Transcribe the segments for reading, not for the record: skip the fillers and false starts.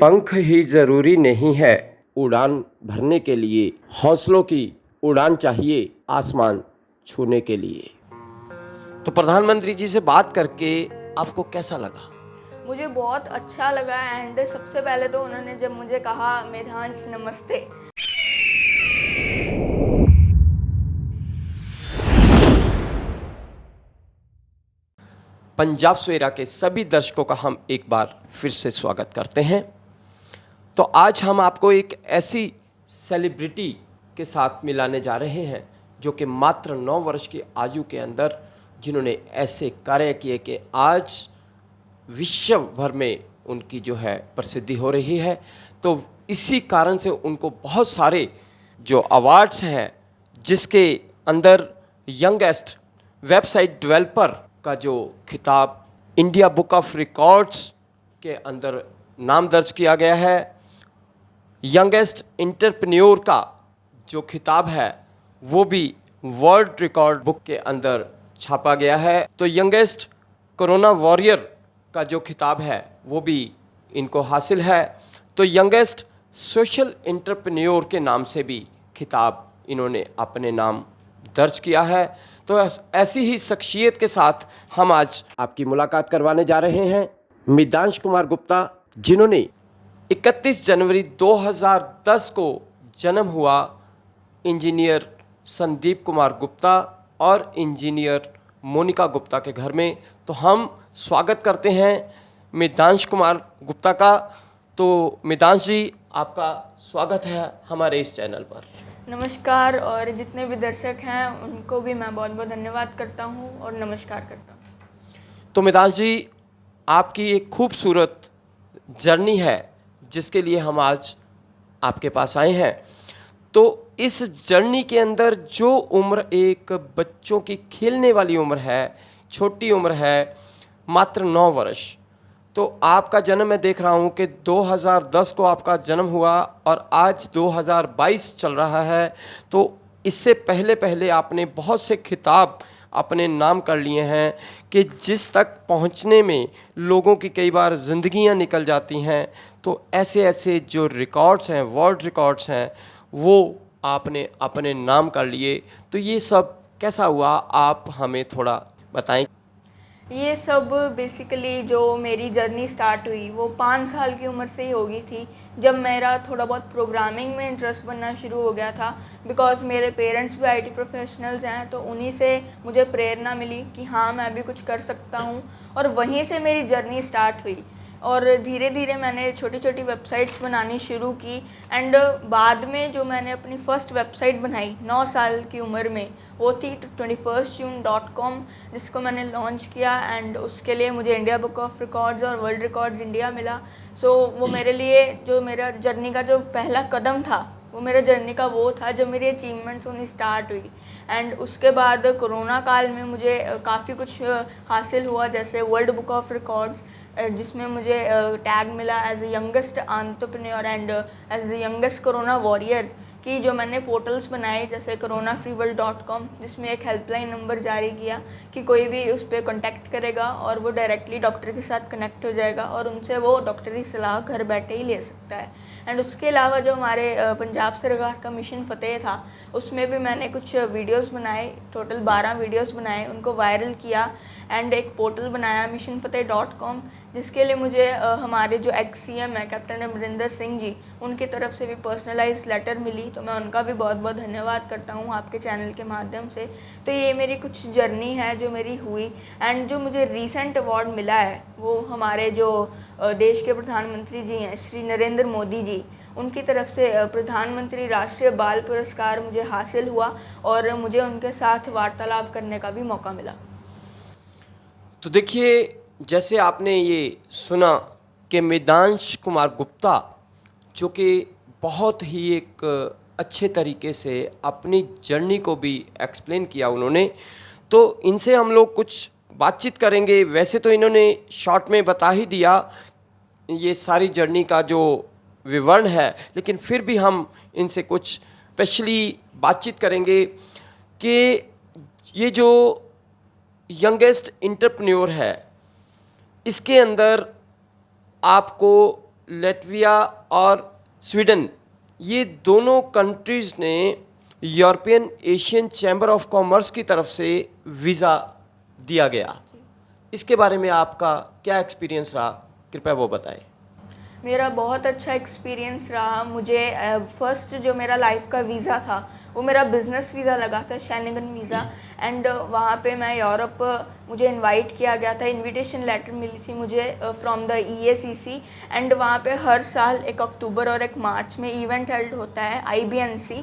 पंख ही जरूरी नहीं है उड़ान भरने के लिए, हौसलों की उड़ान चाहिए आसमान छूने के लिए। तो प्रधानमंत्री जी से बात करके आपको कैसा लगा? मुझे बहुत अच्छा लगा। एंड सबसे पहले तो उन्होंने जब मुझे कहा मेधांश नमस्ते, पंजाब सवेरा के सभी दर्शकों का हम एक बार फिर से स्वागत करते हैं। तो आज हम आपको एक ऐसी सेलिब्रिटी के साथ मिलाने जा रहे हैं जो कि मात्र 9 वर्ष की आयु के अंदर जिन्होंने ऐसे कार्य किए कि आज विश्व भर में उनकी जो है प्रसिद्धि हो रही है। तो इसी कारण से उनको बहुत सारे जो अवार्ड्स हैं, जिसके अंदर यंगेस्ट वेबसाइट डेवलपर का जो खिताब इंडिया बुक ऑफ रिकॉर्ड्स के अंदर नाम दर्ज किया गया है, यंगेस्ट एंटरप्रेन्योर का जो खिताब है वो भी वर्ल्ड रिकॉर्ड बुक के अंदर छापा गया है। तो यंगेस्ट कोरोना वॉरियर का जो खिताब है वो भी इनको हासिल है। तो यंगेस्ट सोशल एंटरप्रेन्योर के नाम से भी खिताब इन्होंने अपने नाम दर्ज किया है। तो ऐसी ही शख्सियत के साथ हम आज आपकी मुलाकात करवाने जा रहे हैं। मितांश कुमार गुप्ता, जिन्होंने 31 जनवरी 2010 को जन्म हुआ इंजीनियर संदीप कुमार गुप्ता और इंजीनियर मोनिका गुप्ता के घर में। तो हम स्वागत करते हैं मितांश कुमार गुप्ता का। तो मितांश जी, आपका स्वागत है हमारे इस चैनल पर। नमस्कार। और जितने भी दर्शक हैं उनको भी मैं बहुत बहुत धन्यवाद करता हूं और नमस्कार करता हूं। तो मितांश जी, आपकी एक खूबसूरत जर्नी है जिसके लिए हम आज आपके पास आए हैं। तो इस जर्नी के अंदर जो उम्र एक बच्चों की खेलने वाली उम्र है, छोटी उम्र है, मात्र 9 वर्ष। तो आपका जन्म मैं देख रहा हूँ कि 2010 को आपका जन्म हुआ और आज 2022 चल रहा है। तो इससे पहले पहले आपने बहुत से खिताब अपने नाम कर लिए हैं कि जिस तक पहुंचने में लोगों की कई बार ज़िंदगियां निकल जाती हैं। तो ऐसे ऐसे जो रिकॉर्ड्स हैं, वर्ल्ड रिकॉर्ड्स हैं, वो आपने अपने नाम कर लिए। तो ये सब कैसा हुआ, आप हमें थोड़ा बताएं। ये सब बेसिकली जो मेरी जर्नी स्टार्ट हुई वो 5 साल की उम्र से ही हो गई थी, जब मेरा थोड़ा बहुत प्रोग्रामिंग में इंटरेस्ट बनना शुरू हो गया था। बिकॉज़ मेरे पेरेंट्स भी आईटी प्रोफेशनल्स हैं, तो उन्हीं से मुझे प्रेरणा मिली कि हाँ मैं भी कुछ कर सकता हूँ, और वहीं से मेरी जर्नी स्टार्ट हुई। और धीरे धीरे मैंने छोटी छोटी वेबसाइट्स बनानी शुरू की। एंड बाद में जो मैंने अपनी फ़र्स्ट वेबसाइट बनाई 9 साल की उम्र में, वो थी 21stjune.com, जिसको मैंने लॉन्च किया। एंड उसके लिए मुझे इंडिया बुक ऑफ रिकॉर्ड्स और वर्ल्ड रिकॉर्ड्स इंडिया मिला। सो वो मेरे लिए जो मेरा जर्नी का जो पहला कदम था, वो मेरा जर्नी का वो था जब मेरी अचीवमेंट्स होनी स्टार्ट हुई। एंड उसके बाद कोरोना काल में मुझे काफ़ी कुछ हासिल हुआ, जैसे वर्ल्ड बुक ऑफ रिकॉर्ड्स, जिसमें मुझे टैग मिला as a youngest entrepreneur and as a youngest corona warrior. कि जो मैंने पोर्टल्स बनाए जैसे coronafreeworld.com, जिसमें एक हेल्पलाइन नंबर जारी किया कि कोई भी उस पर कॉन्टैक्ट करेगा और वो डायरेक्टली डॉक्टर के साथ कनेक्ट हो जाएगा और उनसे वो डॉक्टरी सलाह घर बैठे ही ले सकता है। एंड उसके अलावा जो हमारे पंजाब सरकार का मिशन फ़तेह था, उसमें भी मैंने कुछ वीडियोस बनाए, टोटल 12 वीडियोस बनाए, उनको वायरल किया। एंड एक पोर्टल बनाया missionfateh.com, जिसके लिए मुझे हमारे जो एक्स CM है कैप्टन अमरिंदर सिंह जी, उनकी तरफ से भी पर्सनलाइज लेटर मिली। तो मैं उनका भी बहुत बहुत धन्यवाद करता हूँ आपके चैनल के माध्यम से। तो ये मेरी कुछ जर्नी है जो मेरी हुई। एंड जो मुझे रीसेंट अवार्ड मिला है वो हमारे जो देश के प्रधानमंत्री जी हैं श्री नरेंद्र मोदी जी, उनकी तरफ से प्रधानमंत्री राष्ट्रीय बाल पुरस्कार मुझे हासिल हुआ और मुझे उनके साथ वार्तालाप करने का भी मौका मिला। तो देखिए, जैसे आपने ये सुना कि मितांश कुमार गुप्ता, जो कि बहुत ही एक अच्छे तरीके से अपनी जर्नी को भी एक्सप्लेन किया उन्होंने, तो इनसे हम लोग कुछ बातचीत करेंगे। वैसे तो इन्होंने शॉर्ट में बता ही दिया ये सारी जर्नी का जो विवरण है, लेकिन फिर भी हम इनसे कुछ स्पेशली बातचीत करेंगे कि ये जो यंगेस्ट एंटरप्रेन्योर है, इसके अंदर आपको लेटविया और स्वीडन, ये दोनों कंट्रीज़ ने European Asian chamber of commerce की तरफ से वीज़ा दिया गया। इसके बारे में आपका क्या एक्सपीरियंस रहा, कृपया वो बताएं। मेरा बहुत अच्छा एक्सपीरियंस रहा। मुझे फर्स्ट जो मेरा लाइफ का वीज़ा था वो मेरा बिज़नेस वीज़ा लगा था, शेनिगन वीज़ा। एंड वहाँ पे मैं यूरोप, मुझे इनवाइट किया गया था, इनविटेशन लेटर मिली थी मुझे फ्रॉम द EACC। एंड वहाँ पे हर साल 1 अक्टूबर और 1 मार्च में इवेंट हेल्ड होता है, IBNC।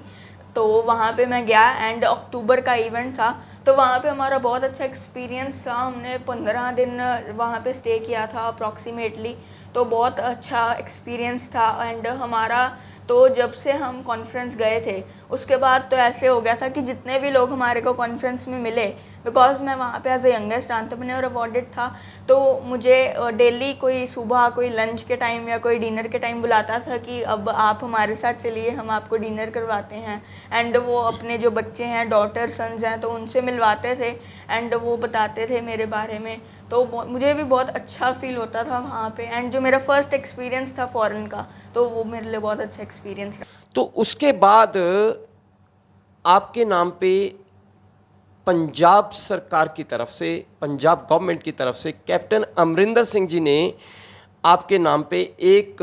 तो वहाँ पे मैं गया एंड अक्टूबर का इवेंट था। तो वहाँ पे हमारा बहुत अच्छा एक्सपीरियंस था। हमने 15 दिन वहाँ पे स्टे किया था अप्रॉक्सीमेटली। तो बहुत अच्छा एक्सपीरियंस था। एंड हमारा तो जब से हम कॉन्फ्रेंस गए थे उसके बाद तो ऐसे हो गया था कि जितने भी लोग हमारे को कॉन्फ्रेंस में मिले, बिकॉज मैं वहाँ पे as a youngest entrepreneur awarded था, तो मुझे डेली कोई सुबह, कोई लंच के टाइम या कोई डिनर के टाइम बुलाता था कि अब आप हमारे साथ चलिए, हम आपको डिनर करवाते हैं। एंड वो अपने जो बच्चे हैं, डॉटर सन्स हैं, तो उनसे मिलवाते थे एंड वो बताते थे मेरे बारे में। तो मुझे भी बहुत अच्छा फील होता था वहाँ पे। एंड जो मेरा फर्स्ट एक्सपीरियंस था फॉरेन का, तो वो मेरे लिए बहुत अच्छा एक्सपीरियंस था। तो उसके बाद आपके नाम पे पंजाब सरकार की तरफ से, पंजाब गवर्नमेंट की तरफ से कैप्टन अमरिंदर सिंह जी ने आपके नाम पे एक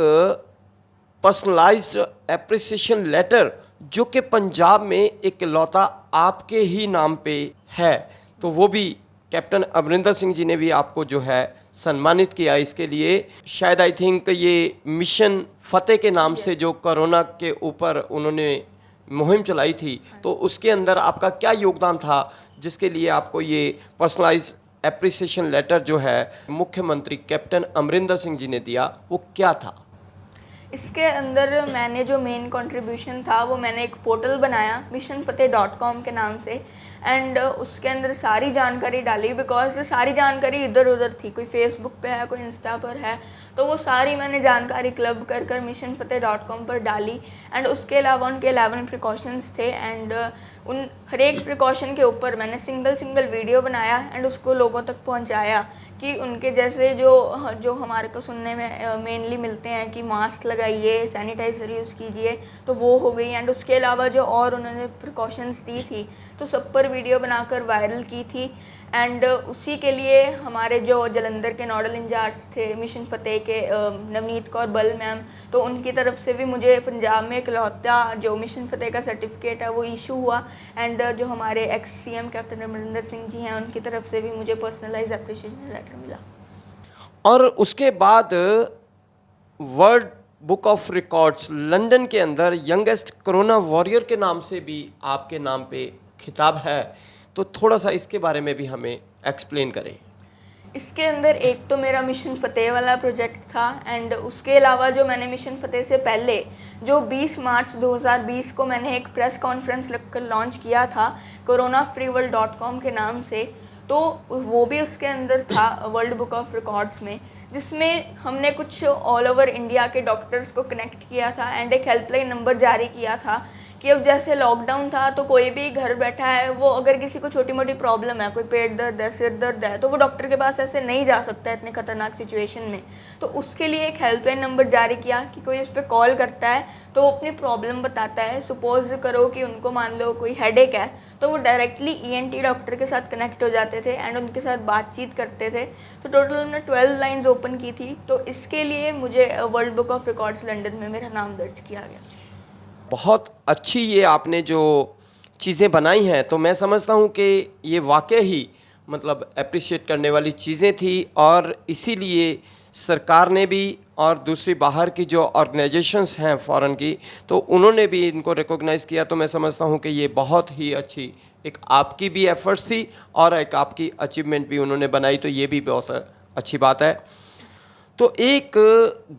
पर्सनलाइज्ड एप्रिसिएशन लेटर, जो कि पंजाब में इकलौता आपके ही नाम पे है, तो वो भी कैप्टन अमरिंदर सिंह जी ने भी आपको जो है सम्मानित किया। इसके लिए शायद आई थिंक ये मिशन फतेह के नाम से जो कोरोना के ऊपर उन्होंने मुहिम चलाई थी, तो उसके अंदर आपका क्या योगदान था जिसके लिए आपको ये पर्सनलाइज एप्रिसिएशन लेटर जो है मुख्यमंत्री कैप्टन अमरिंदर सिंह जी ने दिया, वो क्या था? इसके अंदर मैंने जो मेन कंट्रीब्यूशन था वो मैंने एक पोर्टल बनाया missionfateh.com के नाम से। एंड उसके अंदर सारी जानकारी डाली, बिकॉज सारी जानकारी इधर उधर थी, कोई फेसबुक पे है, कोई इंस्टा पर है, तो वो सारी मैंने जानकारी क्लब कर कर missionfateh.com पर डाली। एंड उसके अलावा उनके 11 प्रिकॉशंस थे। एंड उन हर एक प्रिकॉशन के ऊपर मैंने सिंगल वीडियो बनाया एंड उसको लोगों तक पहुंचाया कि उनके जैसे जो हमारे को सुनने में मेनली मिलते हैं कि मास्क लगाइए, सैनिटाइज़र यूज़ कीजिए, तो वो हो गई। एंड उसके अलावा जो और उन्होंने प्रिकॉशंस दी थी तो सब पर वीडियो बनाकर वायरल की थी। एंड उसी के लिए हमारे जो जलंधर के नोडल इंचार्ज थे मिशन फतेह के, नवनीत कौर बल मैम, तो उनकी तरफ से भी मुझे पंजाब में इकलौता जो मिशन फतेह का सर्टिफिकेट है वो इशू हुआ। एंड जो हमारे ex CM captain Amarinder Singh ji हैं उनकी तरफ से भी मुझे पर्सनलाइज एप्रिसिएशन लेटर मिला। और उसके बाद world book of records London के अंदर यंगेस्ट कोरोना वॉरियर के नाम से भी आपके नाम पे खिताब है, तो थोड़ा सा इसके बारे में भी हमें एक्सप्लेन करें। इसके अंदर एक तो मेरा मिशन फतेह वाला प्रोजेक्ट था। एंड उसके अलावा जो मैंने मिशन फतेह से पहले जो 20 मार्च 2020 को मैंने एक प्रेस कॉन्फ्रेंस लगकर लॉन्च किया था coronafreeworld.com के नाम से, तो वो भी उसके अंदर था वर्ल्ड बुक ऑफ रिकॉर्ड्स में, जिसमें हमने कुछ ऑल ओवर इंडिया के डॉक्टर्स को कनेक्ट किया था एंड एक हेल्पलाइन नंबर जारी किया था कि अब जैसे लॉकडाउन था तो कोई भी घर बैठा है, वो अगर किसी को छोटी मोटी प्रॉब्लम है, कोई पेट दर्द है, सिर दर्द है, तो वो डॉक्टर के पास ऐसे नहीं जा सकता है इतने खतरनाक सिचुएशन में। तो उसके लिए एक हेल्पलाइन नंबर जारी किया कि कोई उस पर कॉल करता है तो वो अपनी प्रॉब्लम बताता है। सपोज करो कि उनको मान लो कोई हेडेक है, तो वो डायरेक्टली ENT डॉक्टर के साथ कनेक्ट हो जाते थे एंड उनके साथ बातचीत करते थे। तो टोटल हमने 12 लाइन्स ओपन की थी। तो इसके लिए मुझे world book of records London में मेरा नाम दर्ज किया गया। बहुत अच्छी ये आपने जो चीज़ें बनाई हैं, तो मैं समझता हूँ कि ये वाकई ही मतलब अप्रिशिएट करने वाली चीज़ें थी, और इसीलिए सरकार ने भी और दूसरी बाहर की जो ऑर्गेनाइजेशंस हैं फॉरेन की, तो उन्होंने भी इनको रिकॉग्नाइज़ किया। तो मैं समझता हूँ कि ये बहुत ही अच्छी एक आपकी भी एफर्ट्स थी और एक आपकी अचीवमेंट भी उन्होंने बनाई, तो ये भी बहुत अच्छी बात है। तो एक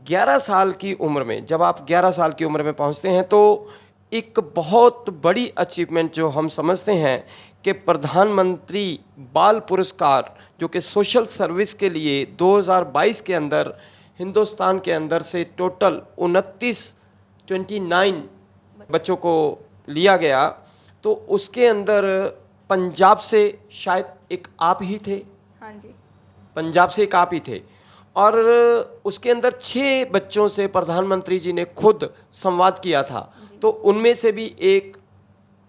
11 साल की उम्र में, जब आप 11 साल की उम्र में पहुंचते हैं, तो एक बहुत बड़ी अचीवमेंट जो हम समझते हैं कि प्रधानमंत्री बाल पुरस्कार, जो कि सोशल सर्विस के लिए 2022 के अंदर हिंदुस्तान के अंदर से टोटल 29 बच्चों को लिया गया, तो उसके अंदर पंजाब से शायद एक आप ही थे। हाँ जी, पंजाब से एक आप ही थे। और उसके अंदर 6 बच्चों से प्रधानमंत्री जी ने खुद संवाद किया था, तो उनमें से भी एक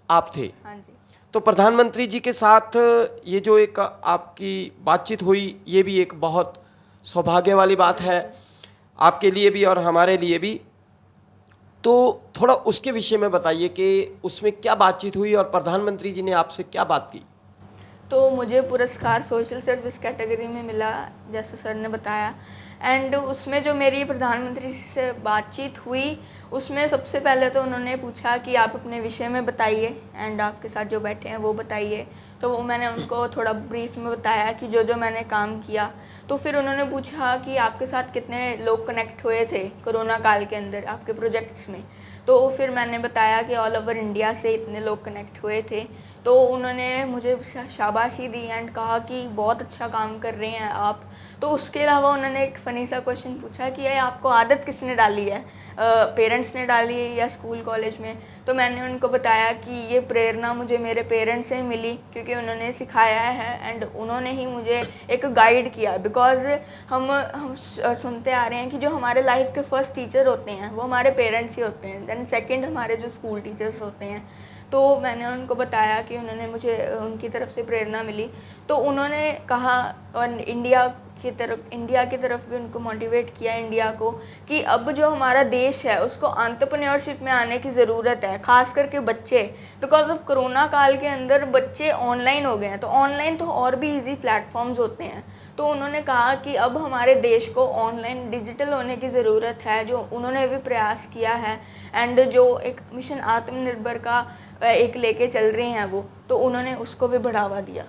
आप थे। हाँ जी। तो प्रधानमंत्री जी के साथ ये जो एक आपकी बातचीत हुई, ये भी एक बहुत सौभाग्य वाली बात है आपके लिए भी और हमारे लिए भी। तो थोड़ा उसके विषय में बताइए कि उसमें क्या बातचीत हुई और प्रधानमंत्री जी ने आपसे क्या बात की। तो मुझे पुरस्कार सोशल सर्विस कैटेगरी में मिला, जैसे सर ने बताया। एंड उसमें जो मेरी प्रधानमंत्री से बातचीत हुई, उसमें सबसे पहले तो उन्होंने पूछा कि आप अपने विषय में बताइए एंड आपके साथ जो बैठे हैं वो बताइए। तो वो मैंने उनको थोड़ा ब्रीफ में बताया कि जो जो मैंने काम किया। तो फिर उन्होंने पूछा कि आपके साथ कितने लोग कनेक्ट हुए थे कोरोना काल के अंदर आपके प्रोजेक्ट्स में। तो फिर मैंने बताया कि ऑल ओवर इंडिया से इतने लोग कनेक्ट हुए थे। तो उन्होंने मुझे शाबाशी दी एंड कहा कि बहुत अच्छा काम कर रहे हैं आप। तो उसके अलावा उन्होंने एक फ़नी सा क्वेश्चन पूछा कि ये आपको आदत किसने डाली है, पेरेंट्स ने डाली है या स्कूल कॉलेज में। तो मैंने उनको बताया कि ये प्रेरणा मुझे मेरे पेरेंट्स से मिली, क्योंकि उन्होंने सिखाया है एंड उन्होंने ही मुझे एक गाइड किया। बिकॉज़ हम सुनते आ रहे हैं कि जो हमारे लाइफ के फर्स्ट टीचर होते हैं वो हमारे पेरेंट्स ही होते हैं, देन सेकंड हमारे जो स्कूल टीचर्स होते हैं। तो मैंने उनको बताया कि उन्होंने मुझे उनकी तरफ से प्रेरणा मिली। तो उन्होंने कहा, और इंडिया की तरफ भी उनको मोटिवेट किया, इंडिया को, कि अब जो हमारा देश है उसको एंटरप्रेन्योरशिप में आने की ज़रूरत है, खास करके बच्चे। बिकॉज ऑफ कोरोना काल के अंदर बच्चे ऑनलाइन हो गए हैं, तो ऑनलाइन तो और भी इजी प्लेटफॉर्म्स होते हैं। तो उन्होंने कहा कि अब हमारे देश को ऑनलाइन डिजिटल होने की ज़रूरत है, जो उन्होंने भी प्रयास किया है। एंड जो एक मिशन आत्मनिर्भर का एक लेके चल रहे हैं वो, तो उन्होंने उसको भी बढ़ावा दिया।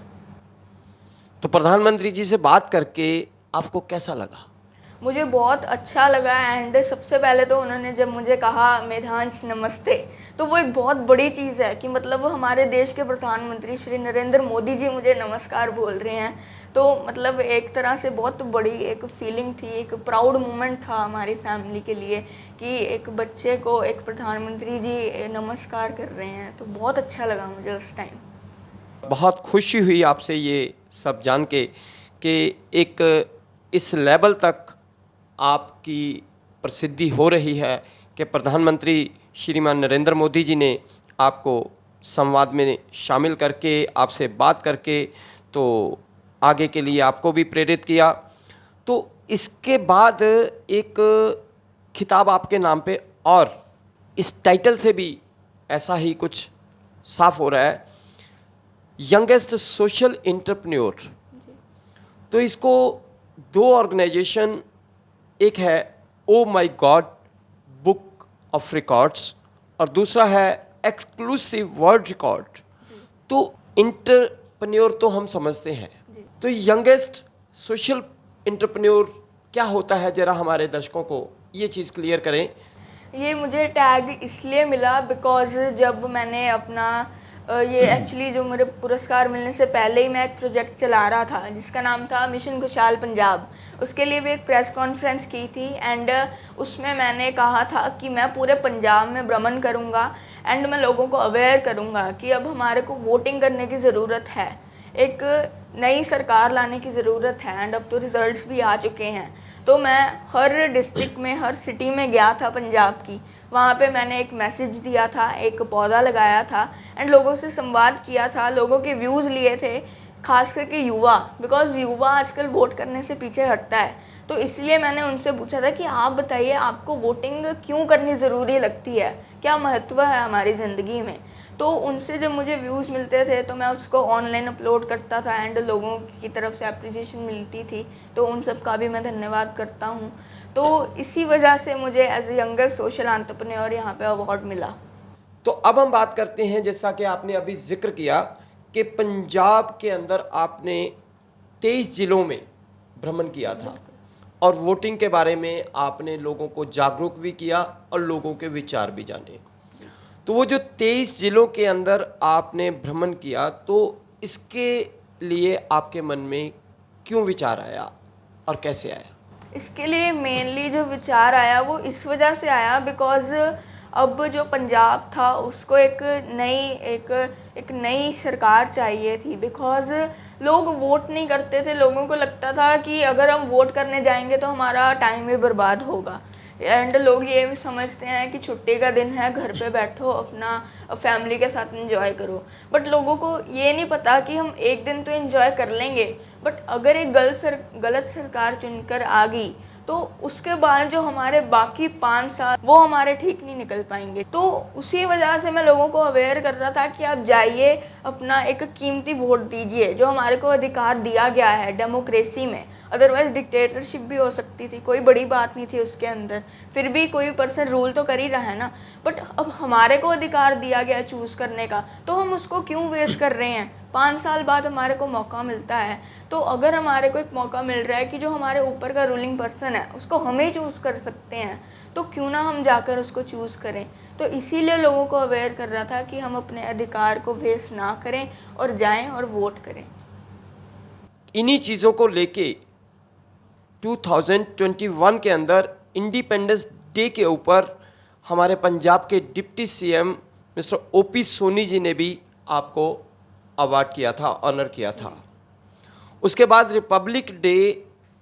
तो प्रधानमंत्री जी से बात करके आपको कैसा लगा। मुझे बहुत अच्छा लगा। एंड सबसे पहले तो उन्होंने जब मुझे कहा मेधांश नमस्ते, तो वो एक बहुत बड़ी चीज़ है कि मतलब हमारे देश के प्रधानमंत्री श्री नरेंद्र मोदी जी मुझे नमस्कार बोल रहे हैं। तो मतलब एक तरह से बहुत बड़ी एक फीलिंग थी, एक प्राउड मोमेंट था हमारी फैमिली के लिए कि एक बच्चे को एक प्रधानमंत्री जी नमस्कार कर रहे हैं। तो बहुत अच्छा लगा मुझे उस टाइम। बहुत खुशी हुई आपसे ये सब जान के कि एक इस लेवल तक आपकी प्रसिद्धि हो रही है कि प्रधानमंत्री श्रीमान नरेंद्र मोदी जी ने आपको संवाद में शामिल करके आपसे बात करके तो आगे के लिए आपको भी प्रेरित किया। तो इसके बाद एक खिताब आपके नाम पे और इस टाइटल से भी ऐसा ही कुछ साफ हो रहा है, यंगेस्ट सोशल एंटरप्रेन्योर। तो इसको 2 ऑर्गेनाइजेशन, एक है ओ माई गॉड बुक ऑफ रिकॉर्ड्स और दूसरा है एक्सक्लूसिव वर्ल्ड रिकॉर्ड। तो एंटरप्रेन्योर तो हम समझते हैं, तो यंगेस्ट सोशल एंटरप्रेन्योर क्या होता है, जरा हमारे दर्शकों को ये चीज़ क्लियर करें। ये मुझे टैग इसलिए मिला बिकॉज़ जब मैंने अपना ये एक्चुअली जो मेरे पुरस्कार मिलने से पहले ही मैं एक प्रोजेक्ट चला रहा था जिसका नाम था मिशन खुशहाल पंजाब। उसके लिए भी एक प्रेस कॉन्फ्रेंस की थी एंड उसमें मैंने कहा था कि मैं पूरे पंजाब में भ्रमण करूँगा एंड मैं लोगों को अवेयर करूँगा कि अब हमारे को वोटिंग करने की ज़रूरत है, एक नई सरकार लाने की ज़रूरत है एंड अब तो रिज़ल्ट्स भी आ चुके हैं। तो मैं हर डिस्ट्रिक्ट में, हर सिटी में गया था पंजाब की, वहाँ पे मैंने एक मैसेज दिया था, एक पौधा लगाया था एंड लोगों से संवाद किया था, लोगों के व्यूज़ लिए थे, खास करके युवा, बिकॉज़ युवा आजकल वोट करने से पीछे हटता है। तो इसलिए मैंने उनसे पूछा था कि आप बताइए आपको वोटिंग क्यों करनी ज़रूरी लगती है, क्या महत्व है हमारी ज़िंदगी में। तो उनसे जब मुझे व्यूज़ मिलते थे तो मैं उसको ऑनलाइन अपलोड करता था एंड लोगों की तरफ से अप्रिसिएशन मिलती थी, तो उन सब का भी मैं धन्यवाद करता हूँ। तो इसी वजह से मुझे as a youngest social entrepreneur यहाँ पे अवार्ड मिला। तो अब हम बात करते हैं, जैसा कि आपने अभी जिक्र किया कि पंजाब के अंदर आपने 23 जिलों में भ्रमण किया था और वोटिंग के बारे में आपने लोगों को जागरूक भी किया और लोगों के विचार भी जाने। तो वो जो 23 जिलों के अंदर आपने भ्रमण किया, तो इसके लिए आपके मन में क्यों विचार आया और कैसे आया? इसके लिए मेनली जो विचार आया वो इस वजह से आया बिकॉज़ अब जो पंजाब था उसको एक नई सरकार चाहिए थी, बिकॉज़ लोग वोट नहीं करते थे। लोगों को लगता था कि अगर हम वोट करने जाएंगे तो हमारा टाइम भी बर्बाद होगा। एंड लोग ये भी समझते हैं कि छुट्टी का दिन है, घर पे बैठो, अपना फैमिली के साथ एंजॉय करो। बट लोगों को ये नहीं पता कि हम एक दिन तो एंजॉय कर लेंगे, बट अगर एक गलत सरकार चुनकर आ गई तो उसके बाद जो हमारे बाकी 5 साल वो हमारे ठीक नहीं निकल पाएंगे। तो उसी वजह से मैं लोगों को अवेयर कर रहा था कि आप जाइए, अपना एक कीमती वोट दीजिए, जो हमारे को अधिकार दिया गया है डेमोक्रेसी में। अदरवाइज डिक्टेटरशिप भी हो सकती थी, कोई बड़ी बात नहीं थी उसके अंदर, फिर भी कोई पर्सन रूल तो कर ही रहा है ना। बट अब हमारे को अधिकार दिया गया चूज़ करने का, तो हम उसको क्यों वेस्ट कर रहे हैं? 5 साल बाद हमारे को मौका मिलता है, तो अगर हमारे को एक मौका मिल रहा है कि जो हमारे ऊपर का रूलिंग पर्सन है उसको हम ही चूज़ कर सकते हैं, तो क्यों ना हम जाकर उसको चूज़ करें। तो इसीलिए लोगों को अवेयर कर रहा था कि हम अपने अधिकार को वेस्ट ना करें और जाएं और वोट करें। इन्हीं चीज़ों को लेके 2021 के अंदर इंडिपेंडेंस डे के ऊपर हमारे पंजाब के deputy CM mister OP Soni ji ने भी आपको अवार्ड किया था, ऑनर किया था। उसके बाद रिपब्लिक डे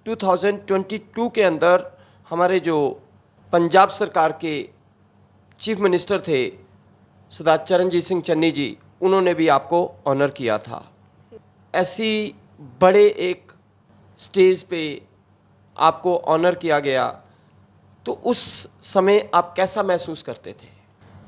2022 के अंदर हमारे जो पंजाब सरकार के चीफ मिनिस्टर थे सरदार चरणजीत सिंह चन्नी जी, उन्होंने भी आपको ऑनर किया था। ऐसी बड़े एक स्टेज पे आपको ऑनर किया गया, तो उस समय आप कैसा महसूस करते थे?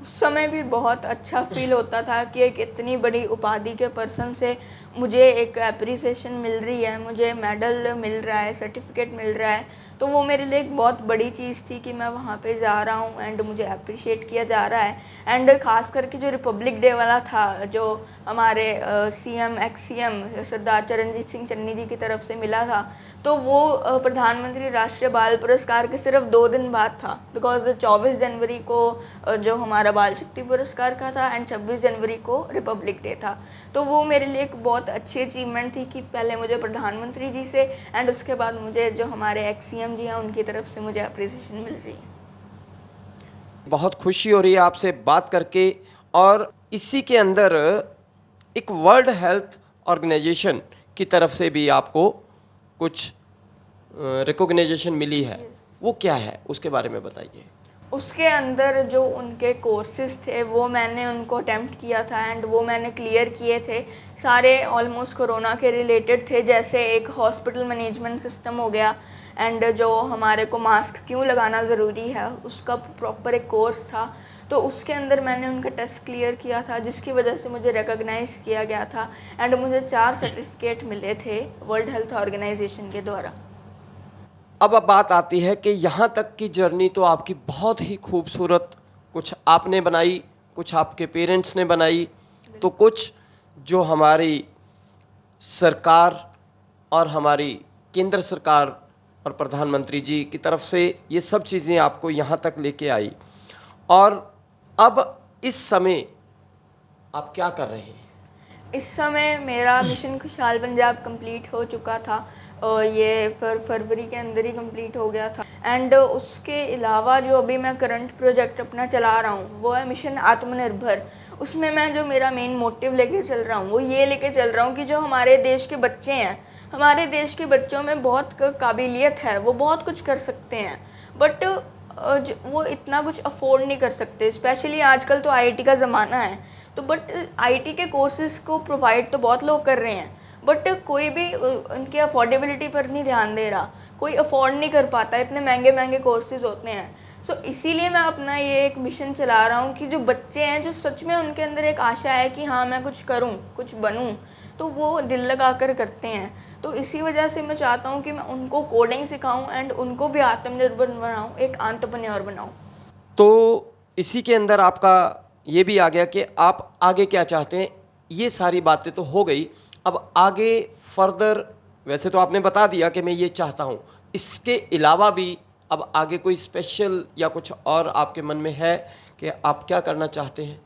उस समय भी बहुत अच्छा फील होता था कि एक इतनी बड़ी उपाधि के पर्सन से मुझे एक एप्रिसिएशन मिल रही है, मुझे मेडल मिल रहा है, सर्टिफिकेट मिल रहा है। तो वो मेरे लिए एक बहुत बड़ी चीज़ थी कि मैं वहाँ पे जा रहा हूँ एंड मुझे अप्रिशिएट किया जा रहा है। एंड ख़ास करके जो रिपब्लिक डे वाला था, जो हमारे सीएम एक्स सीएम सरदार चरणजीत सिंह चन्नी जी की तरफ से मिला था, तो वो प्रधानमंत्री राष्ट्रीय बाल पुरस्कार के सिर्फ 2 दिन बाद था। बिकॉज 24 जनवरी को जो हमारा बाल शक्ति पुरस्कार का था एंड 26 जनवरी को रिपब्लिक डे था। तो वो मेरे लिए एक बहुत अच्छी अचीवमेंट थी कि पहले मुझे प्रधानमंत्री जी से एंड उसके बाद मुझे जो हमारे एक्स सीएम जी हैं उनकी तरफ से मुझे अप्रिसिएशन मिल रही है। बहुत खुशी हो रही है आपसे बात करके। और इसी के अंदर एक वर्ल्ड हेल्थ ऑर्गेनाइजेशन की तरफ से भी आपको कुछ रिकॉग्निशन मिली है, वो क्या है, उसके बारे में बताइए। उसके अंदर जो उनके कोर्सेज़ थे वो मैंने उनको अटेम्प्ट किया था एंड वो मैंने क्लियर किए थे। सारे ऑलमोस्ट कोरोना के रिलेटेड थे, जैसे एक हॉस्पिटल मैनेजमेंट सिस्टम हो गया एंड जो हमारे को मास्क क्यों लगाना ज़रूरी है उसका प्रॉपर एक कोर्स था। तो उसके अंदर मैंने उनका टेस्ट क्लियर किया था, जिसकी वजह से मुझे रिकॉग्नाइज़ किया गया था एंड मुझे 4 सर्टिफिकेट मिले थे वर्ल्ड हेल्थ ऑर्गेनाइजेशन के द्वारा। अब बात आती है कि यहाँ तक की जर्नी तो आपकी बहुत ही खूबसूरत, कुछ आपने बनाई, कुछ आपके पेरेंट्स ने बनाई, तो कुछ जो हमारी सरकार और हमारी केंद्र सरकार और प्रधानमंत्री जी की तरफ से ये सब चीज़ें आपको यहाँ तक लेके आई। और अब इस समय आप क्या कर रहे हैं? इस समय मेरा मिशन खुशहाल पंजाब कंप्लीट हो चुका था और ये फरवरी के अंदर ही कंप्लीट हो गया था। एंड उसके अलावा जो अभी मैं करंट प्रोजेक्ट अपना चला रहा हूँ वो है मिशन आत्मनिर्भर। उसमें मैं जो मेरा मेन मोटिव लेके चल रहा हूँ वो ये लेके चल रहा हूँ कि जो हमारे देश के बच्चे हैं, हमारे देश के बच्चों में बहुत काबिलियत है, वो बहुत कुछ कर सकते हैं, बट वो इतना कुछ अफोर्ड नहीं कर सकते। स्पेशली आजकल तो आईटी का ज़माना है, तो बट आईटी के कोर्सेज़ को प्रोवाइड तो बहुत लोग कर रहे हैं, बट कोई भी उनके अफोर्डेबिलिटी पर नहीं ध्यान दे रहा, कोई अफोर्ड नहीं कर पाता, इतने महंगे महंगे कोर्सेज होते हैं। सो इसीलिए मैं अपना ये एक मिशन चला रहा हूँ कि जो बच्चे हैं, जो सच में उनके अंदर एक आशा है कि हाँ मैं कुछ करूँ, कुछ बनूँ, तो वो दिल लगा कर करते हैं। तो इसी वजह से मैं चाहता हूँ कि मैं उनको कोडिंग सिखाऊँ एंड उनको भी आत्मनिर्भर बनाऊँ, एक एंटरप्रेन्योर बनाऊँ। तो इसी के अंदर आपका ये भी आ गया कि आप आगे क्या चाहते हैं। ये सारी बातें तो हो गई, अब आगे फर्दर वैसे तो आपने बता दिया कि मैं ये चाहता हूँ, इसके अलावा भी अब आगे कोई स्पेशल या कुछ और आपके मन में है कि आप क्या करना चाहते हैं?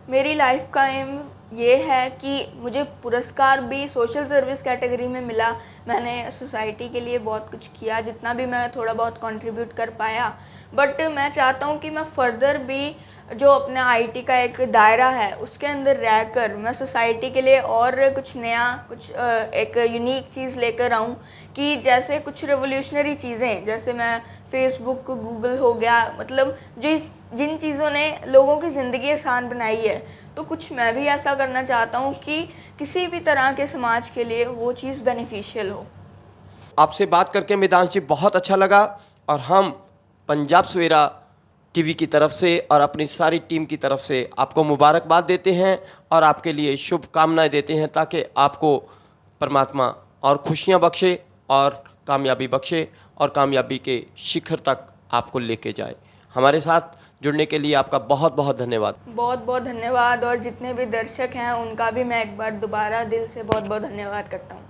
मेरी लाइफ का एम ये है कि मुझे पुरस्कार भी सोशल सर्विस कैटेगरी में मिला। मैंने सोसाइटी के लिए बहुत कुछ किया, जितना भी मैं थोड़ा बहुत कंट्रीब्यूट कर पाया, बट मैं चाहता हूँ कि मैं फर्दर भी जो अपने आईटी का एक दायरा है उसके अंदर रहकर मैं सोसाइटी के लिए और कुछ नया, कुछ एक यूनिक चीज़ लेकर आऊँ कि जैसे कुछ रेवोल्यूशनरी चीज़ें, जैसे मैं फेसबुक, गूगल हो गया, मतलब जिन चीज़ों ने लोगों की ज़िंदगी आसान बनाई है, तो कुछ मैं भी ऐसा करना चाहता हूँ कि किसी भी तरह के समाज के लिए वो चीज़ बेनिफिशियल हो। आपसे बात करके मितांश जी बहुत अच्छा लगा, और हम पंजाब सवेरा टीवी की तरफ से और अपनी सारी टीम की तरफ से आपको मुबारकबाद देते हैं और आपके लिए शुभकामनाएं देते हैं, ताकि आपको परमात्मा और खुशियां बख्शे और कामयाबी बख्शे और कामयाबी के शिखर तक आपको लेके जाए। हमारे साथ जुड़ने के लिए आपका बहुत बहुत धन्यवाद। बहुत बहुत धन्यवाद, और जितने भी दर्शक हैं उनका भी मैं एक बार दोबारा दिल से बहुत बहुत धन्यवाद करता हूँ।